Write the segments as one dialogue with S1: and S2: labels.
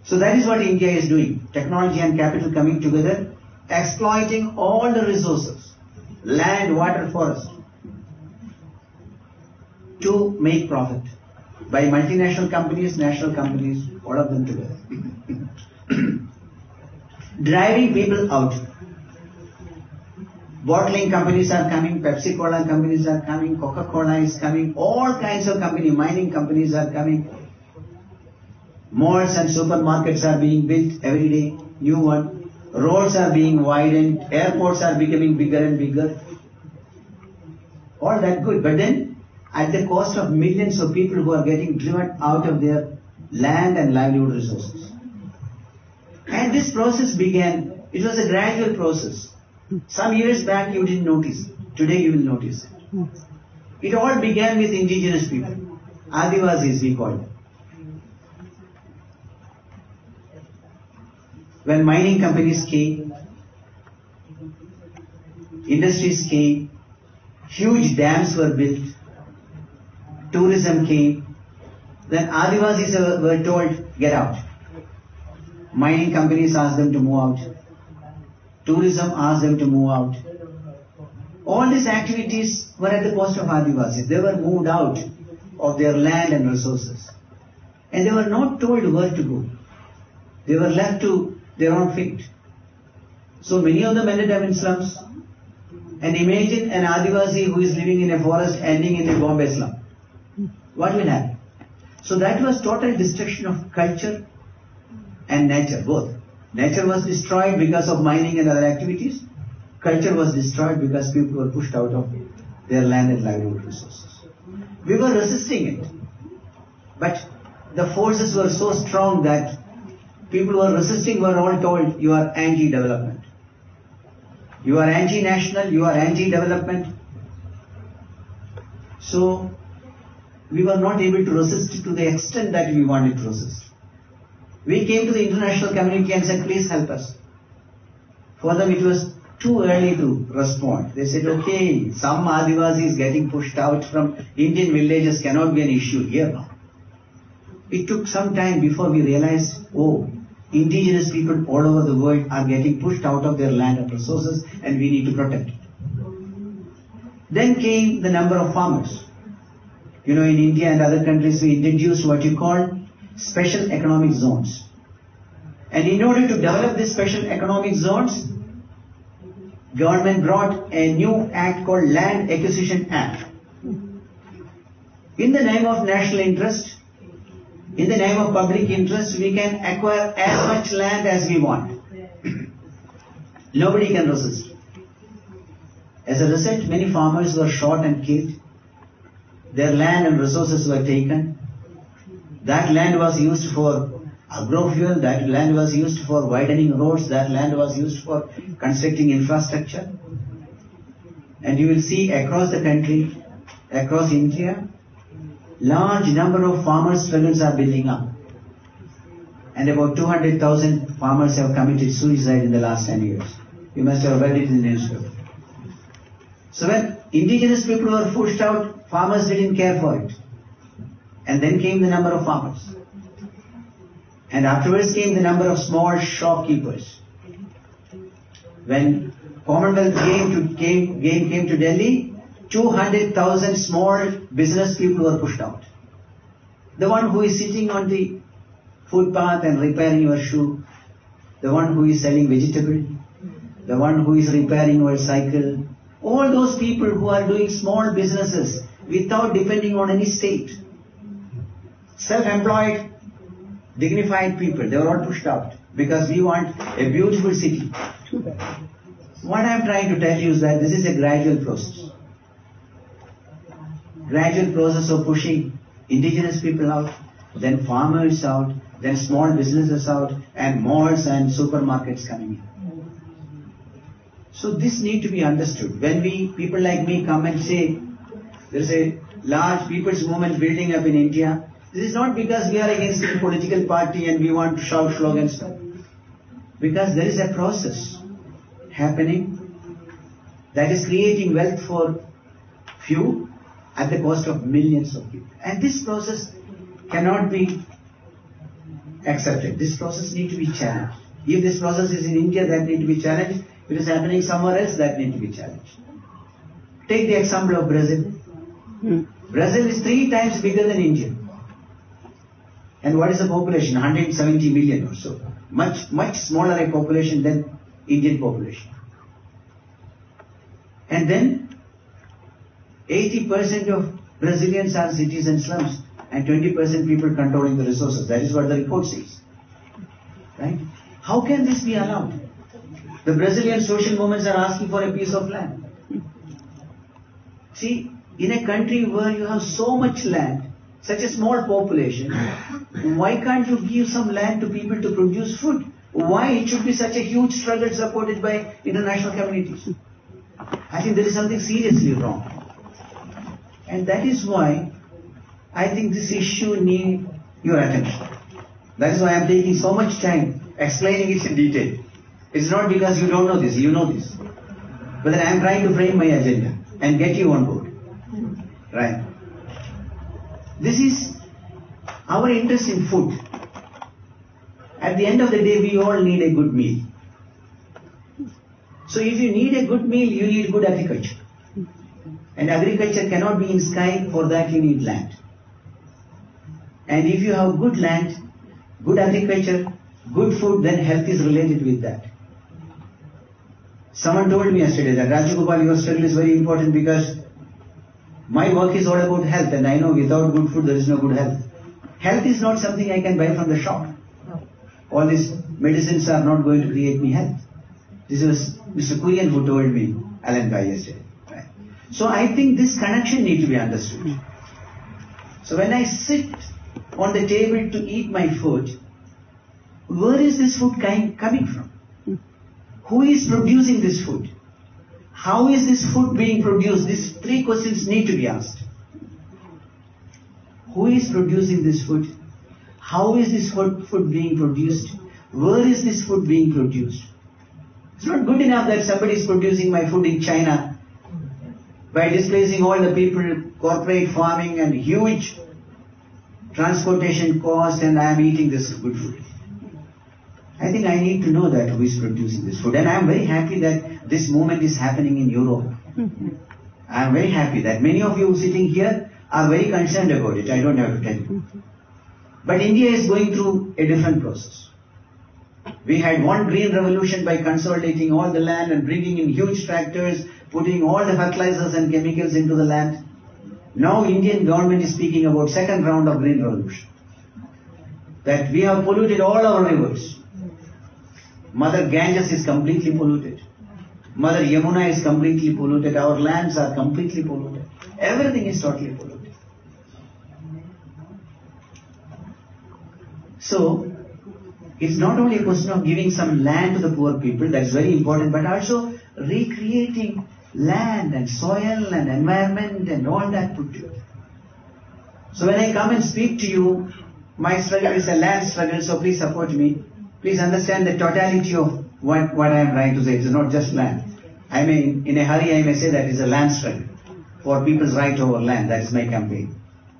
S1: So that is what India is doing. Technology and capital coming together, exploiting all the resources, land, water, forest, to make profit. By multinational companies, national companies, all of them together. Driving people out. Bottling companies are coming, Pepsi-Cola companies are coming, Coca-Cola is coming, all kinds of companies, mining companies are coming. Malls and supermarkets are being built every day, new one. Roads are being widened, airports are becoming bigger and bigger. All that good, but then at the cost of millions of people who are getting driven out of their land and livelihood resources. And this process began, it was a gradual process. Some years back you didn't notice, today you will notice it. It all began with indigenous people, Adivasis we call them. When mining companies came, industries came, huge dams were built, tourism came, then Adivasis were told, get out. Mining companies asked them to move out. Tourism asked them to move out. All these activities were at the cost of Adivasis. They were moved out of their land and resources. And they were not told where to go. They were left to their own fate. So many of them ended up in slums. And imagine an Adivasi who is living in a forest ending in a Bombay slum. What will happen? So that was total destruction of culture and nature, both. Nature was destroyed because of mining and other activities. Culture was destroyed because people were pushed out of their land and livelihood resources. We were resisting it. But the forces were so strong that people who were resisting were all told, you are anti-development. You are anti-national, you are anti-development. So we were not able to resist to the extent that we wanted to resist. We came to the international community and said, please help us. For them it was too early to respond. They said, okay, some Adivasis getting pushed out from Indian villages cannot be an issue here now. It took some time before we realized, oh, indigenous people all over the world are getting pushed out of their land and resources and we need to protect it. Then came the number of farmers. You know, in India and other countries we introduced what you call special economic zones. And in order to develop these special economic zones, government brought a new act called Land Acquisition Act. In the name of national interest, in the name of public interest, we can acquire as much land as we want. Nobody can resist. As a result, many farmers were shot and killed. Their land and resources were taken. That land was used for agrofuel, that land was used for widening roads, that land was used for constructing infrastructure. And you will see across the country, across India, large number of farmers' struggles are building up. And about 200,000 farmers have committed suicide in the last 10 years. You must have read it in the newspaper. So when indigenous people were pushed out, farmers didn't care for it. And then came the number of farmers. And afterwards came the number of small shopkeepers. When Commonwealth came to Delhi, 200,000 small business people were pushed out. The one who is sitting on the footpath and repairing your shoe, the one who is selling vegetable, the one who is repairing your cycle, all those people who are doing small businesses without depending on any state, self-employed, dignified people, they were all pushed out because we want a beautiful city. What I am trying to tell you is that this is a gradual process. Gradual process of pushing indigenous people out, then farmers out, then small businesses out, and malls and supermarkets coming in. So this need to be understood. When people like me come and say, there is a large people's movement building up in India, this is not because we are against any political party and we want to shout slogans. Because there is a process happening that is creating wealth for few at the cost of millions of people. And this process cannot be accepted. This process needs to be challenged. If this process is in India, that needs to be challenged. If it is happening somewhere else, that needs to be challenged. Take the example of Brazil. Brazil is 3 times bigger than India. And what is the population? 170 million or so. Much smaller a population than Indian population. And then 80% of Brazilians are cities and slums, and 20% people controlling the resources. That is what the report says. Right? How can this be allowed? The Brazilian social movements are asking for a piece of land. See, in a country where you have so much land, such a small population, why can't you give some land to people to produce food? Why it should be such a huge struggle supported by international communities? I think there is something seriously wrong. And that is why I think this issue needs your attention. That is why I am taking so much time explaining it in detail. It's not because you don't know this, you know this. But then I am trying to frame my agenda and get you on board. Right? This is our interest in food. At the end of the day, we all need a good meal. So if you need a good meal, you need good agriculture. And agriculture cannot be in sky, for that you need land. And if you have good land, good agriculture, good food, then health is related with that. Someone told me yesterday that Rajagopal, your struggle is very important because my work is all about health, and I know without good food there is no good health. Health is not something I can buy from the shop. All these medicines are not going to create me health. This was Mr. Kurian who told me, Alan Guy, yesterday. Right? So I think this connection needs to be understood. So when I sit on the table to eat my food, where is this food coming from? Who is producing this food? How is this food being produced? These 3 questions need to be asked. Who is producing this food? How is this food being produced? Where is this food being produced? It's not good enough that somebody is producing my food in China by displacing all the people, corporate farming and huge transportation cost, and I am eating this good food. I think I need to know that who is producing this food. And I am very happy that this movement is happening in Europe. I am very happy that many of you sitting here are very concerned about it. I don't have to tell you. But India is going through a different process. We had one green revolution by consolidating all the land and bringing in huge tractors, putting all the fertilizers and chemicals into the land. Now Indian government is speaking about second round of green revolution. That we have polluted all our rivers. Mother Ganges is completely polluted. Mother Yamuna is completely polluted. Our lands are completely polluted. Everything is totally polluted. So, it's not only a question of giving some land to the poor people, that's very important, but also recreating land and soil and environment and all that put together. So when I come and speak to you, my struggle is a land struggle, so please support me. Please understand the totality of what I am trying to say. It is not just land. I mean, in a hurry I may say that it is a land struggle for people's right over land. That is my campaign.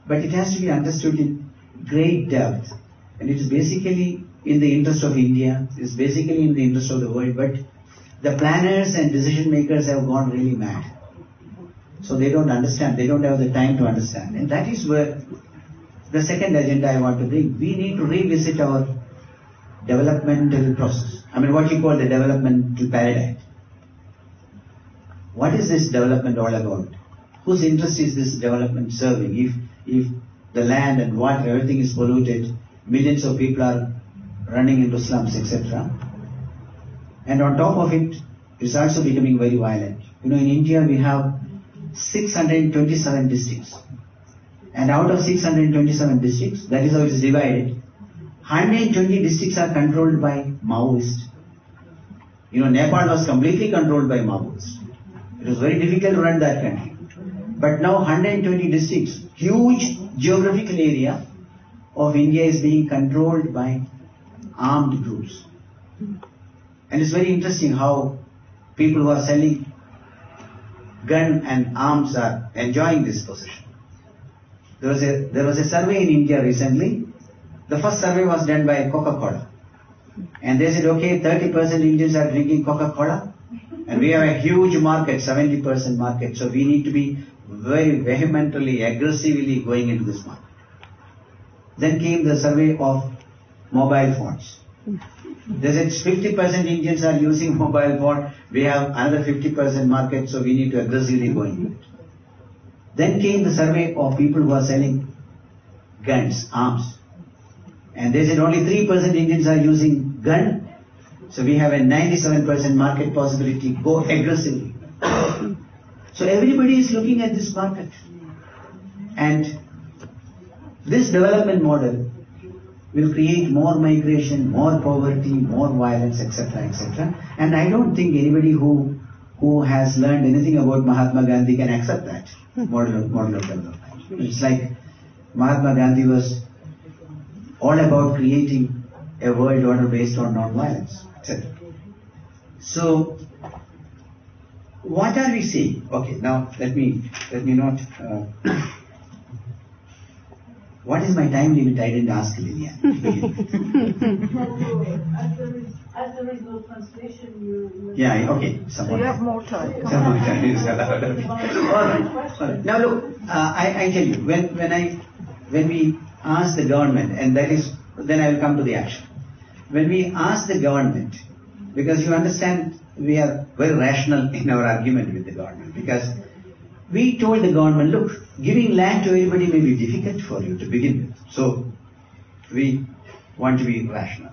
S1: But it has to be understood in great depth. And it is basically in the interest of India. It is basically in the interest of the world. But the planners and decision makers have gone really mad. So they don't understand. They don't have the time to understand. And that is where the second agenda I want to bring. We need to revisit our developmental process. I mean, what you call the developmental paradigm. What is this development all about? Whose interest is this development serving? If the land and water, everything is polluted, millions of people are running into slums, etc. And on top of it, it's also becoming very violent. You know, in India we have 627 districts. And out of 627 districts, that is how it is divided, 120 districts are controlled by Maoists. You know, Nepal was completely controlled by Maoists. It was very difficult to run that country. But now 120 districts, huge geographical area of India is being controlled by armed groups. And it's very interesting how people who are selling gun and arms are enjoying this position. There was a survey in India recently The first survey was done by Coca-Cola. And they said, okay, 30% Indians are drinking Coca-Cola. And we have a huge market, 70% market. So we need to be very vehemently, aggressively going into this market. Then came the survey of mobile phones. They said 50% Indians are using mobile phone. We have another 50% market, so we need to aggressively go into it. Then came the survey of people who are selling guns, arms. And they said only 3% Indians are using gun. So we have a 97% market possibility. Go aggressively. So everybody is looking at this market. And this development model will create more migration, more poverty, more violence, etc., etc. And I don't think anybody who has learned anything about Mahatma Gandhi can accept that model of development. It's like Mahatma Gandhi was all about creating a world order based on non-violence, etc. So, what are we saying? Okay, now let me not. What is my time limit? I didn't ask Lilian.
S2: As there is no translation, you
S1: yeah, okay.
S3: So you have more time.
S1: Some more time is allowed. All right. Now look, I tell you, when we ask the government, and that is, then I will come to the action. When we ask the government, because you understand, we are very rational in our argument with the government, because we told the government, look, giving land to everybody may be difficult for you to begin with. So, we want to be rational.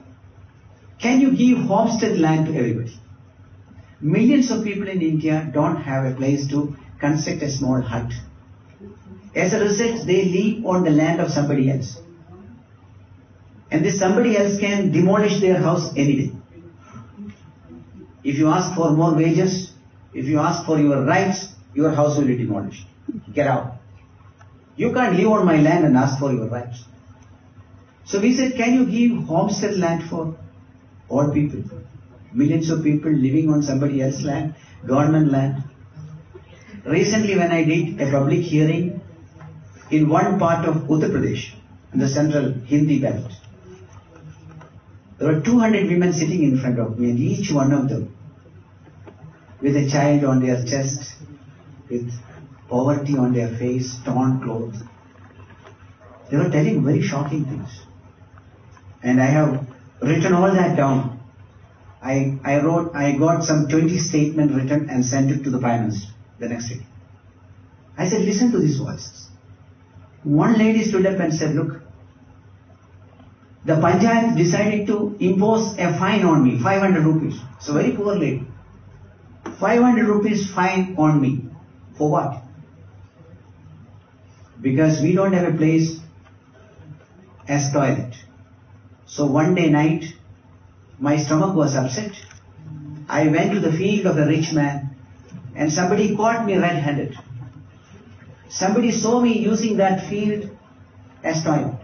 S1: Can you give homestead land to everybody? Millions of people in India don't have a place to construct a small hut. As a result, they live on the land of somebody else. And this somebody else can demolish their house any day. If you ask for more wages, if you ask for your rights, your house will be demolished. Get out. You can't live on my land and ask for your rights. So we said, can you give homestead land for all people? Millions of people living on somebody else's land, government land. Recently when I did a public hearing in one part of Uttar Pradesh, in the central Hindi belt, there were 200 women sitting in front of me, and each one of them with a child on their chest, with poverty on their face, torn clothes. They were telling very shocking things. And I have written all that down. I got some 20 statements written and sent it to the Prime Minister the next day. I said, listen to these voices. One lady stood up and said, look, the Panchayat decided to impose a fine on me, 500 rupees. So very poor lady. 500 rupees fine on me. For what? Because we don't have a place as toilet. So one day night, my stomach was upset. I went to the field of a rich man and somebody caught me red-handed. Somebody saw me using that field as toilet.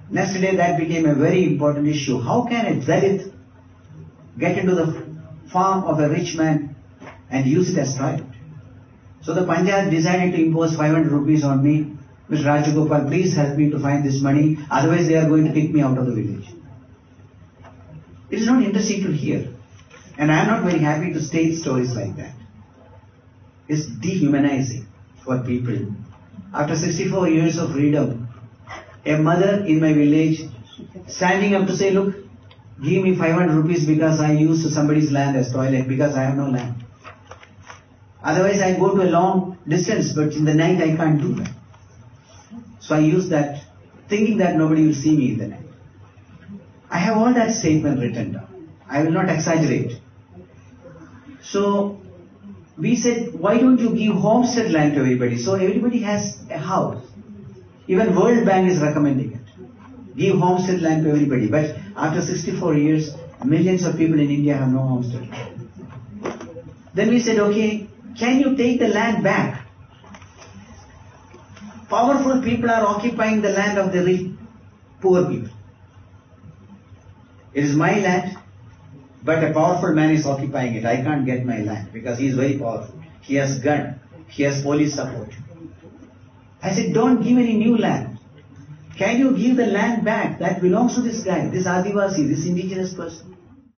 S1: Next day that became a very important issue. How can a Dalit get into the farm of a rich man and use it as toilet? So the Panchayat decided to impose 500 rupees on me. Mr. Rajagopal, please help me to find this money, otherwise they are going to kick me out of the village. It is not interesting to hear. And I am not very happy to state stories like that. It's dehumanizing for people. After 64 years of freedom, a mother in my village standing up to say, look, give me 500 rupees because I used somebody's land as toilet, because I have no land. Otherwise I go to a long distance, but in the night I can't do that. So I use that, thinking that nobody will see me in the night. I have all that statement written down. I will not exaggerate. So we said, why don't you give homestead land to everybody? So everybody has a house. Even World Bank is recommending it. Give homestead land to everybody. But after 64 years, millions of people in India have no homestead land. Then we said, okay, can you take the land back? Powerful people are occupying the land of the rich, poor people. It is my land, but a powerful man is occupying it. I can't get my land because he is very powerful. He has gun. He has police support. I said, don't give any new land. Can you give the land back that belongs to this guy, this Adivasi, this indigenous person?